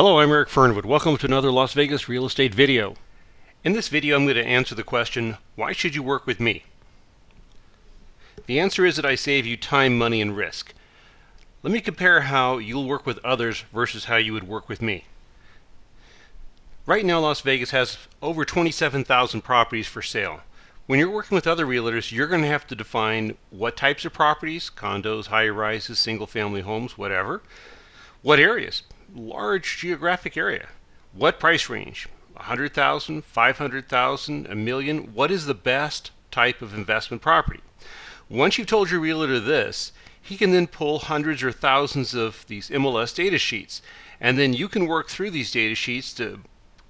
Hello, I'm Eric Fernwood. Welcome to another Las Vegas real estate video. In this video, I'm going to answer the question, why should you work with me? The answer is that I save you time, money, and risk. Let me compare how you'll work with others versus how you would work with me. Right now, Las Vegas has over 27,000 properties for sale. When you're working with other realtors, you're going to have to define what types of properties, condos, high-rises, single-family homes, whatever. What areas? Large geographic area. What price range? 100,000, 500,000, a million? What is the best type of investment property? Once you've told your realtor this, he can then pull hundreds or thousands of these MLS data sheets, and then you can work through these data sheets to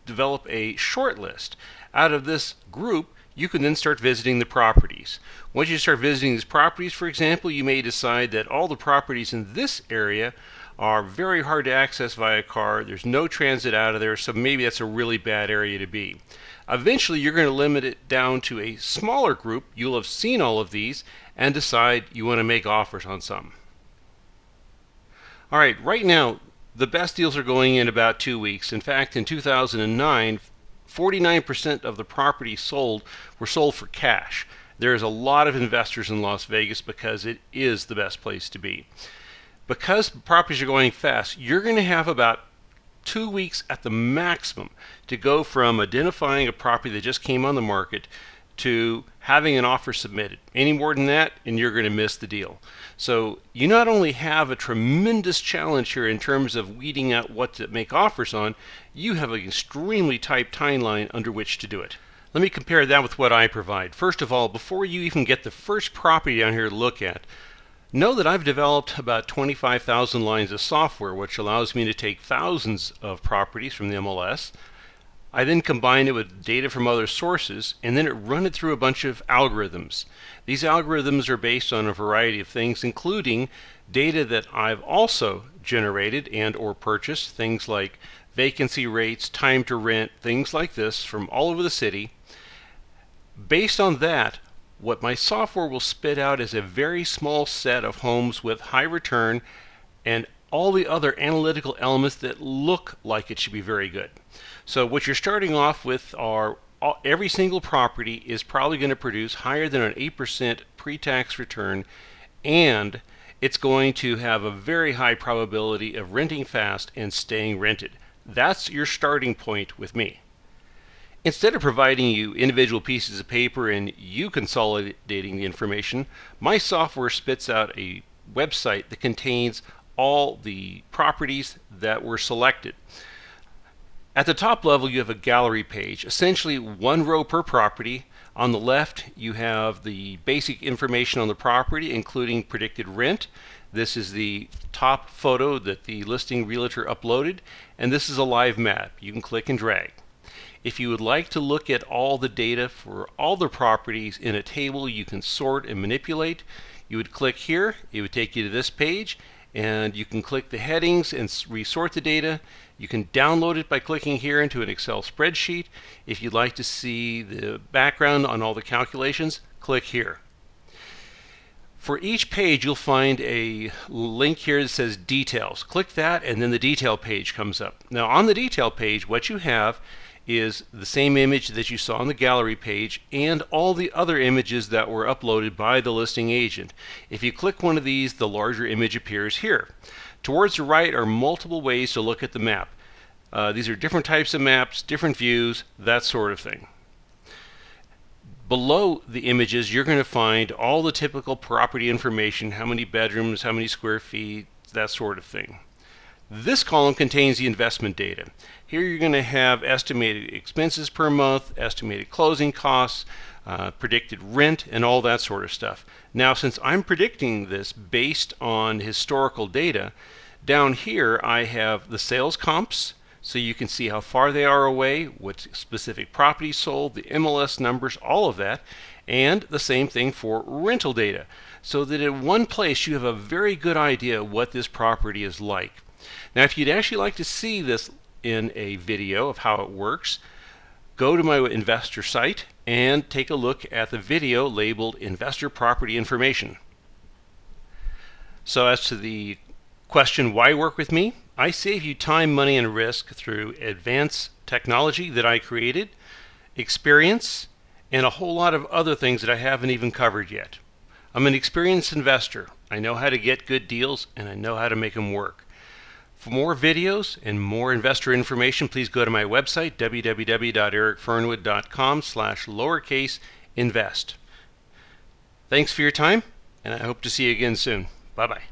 develop a short list. Out of this group, you can then start visiting the properties. Once you start visiting these properties, for example, you may decide that all the properties in this area are very hard to access via car. There's no transit out of there, so maybe that's a really bad area to be. Eventually, you're going to limit it down to a smaller group. You'll have seen all of these and decide you want to make offers on some. All right, right now, the best deals are going in about 2 weeks. In fact, in 2009, 49% of the properties sold were sold for cash. There's a lot of investors in Las Vegas because it is the best place to be. Because properties are going fast, you're going to have about 2 weeks at the maximum to go from identifying a property that just came on the market to having an offer submitted. Any more than that, and you're going to miss the deal. So you not only have a tremendous challenge here in terms of weeding out what to make offers on, you have an extremely tight timeline under which to do it. Let me compare that with what I provide. First of all, before you even get the first property down here to look at, know that I've developed about 25,000 lines of software, which allows me to take thousands of properties from the MLS. I then combine it with data from other sources, and then run it through a bunch of algorithms. These algorithms are based on a variety of things, including data that I've also generated and or purchased, things like vacancy rates, time to rent, things like this from all over the city. Based on that, what my software will spit out is a very small set of homes with high return and all the other analytical elements that look like it should be very good. So what you're starting off with are every single property is probably going to produce higher than an 8% pre-tax return, and it's going to have a very high probability of renting fast and staying rented. That's your starting point with me. Instead of providing you individual pieces of paper and you consolidating the information, my software spits out a website that contains all the properties that were selected. At the top level, you have a gallery page, essentially one row per property. On the left, you have the basic information on the property, including predicted rent. This is the top photo that the listing realtor uploaded, and this is a live map. You can click and drag. If you would like to look at all the data for all the properties in a table you can sort and manipulate, you would click here. It would take you to this page, and you can click the headings and resort the data. You can download it by clicking here into an Excel spreadsheet. If you'd like to see the background on all the calculations, click here. For each page, you'll find a link here that says details. Click that, and then the detail page comes up. Now on the detail page, what you have is the same image that you saw on the gallery page and all the other images that were uploaded by the listing agent. If you click one of these, the larger image appears here. Towards the right are multiple ways to look at the map. These are different types of maps, different views, that sort of thing. Below the images, you're going to find all the typical property information, how many bedrooms, how many square feet, that sort of thing. This column contains the investment data. Here you're going to have estimated expenses per month, estimated closing costs, predicted rent, and all that sort of stuff. Now, since I'm predicting this based on historical data, down here I have the sales comps, so you can see how far they are away, what specific properties sold, the MLS numbers, all of that, and the same thing for rental data, so that in one place you have a very good idea what this property is like. Now, if you'd actually like to see this in a video of how it works, go to my investor site and take a look at the video labeled Investor Property Information. So as to the question, why work with me? I save you time, money, and risk through advanced technology that I created, experience, and a whole lot of other things that I haven't even covered yet. I'm an experienced investor. I know how to get good deals, and I know how to make them work. For more videos and more investor information, please go to my website, www.ericfernwood.com/invest. Thanks for your time, and I hope to see you again soon. Bye-bye.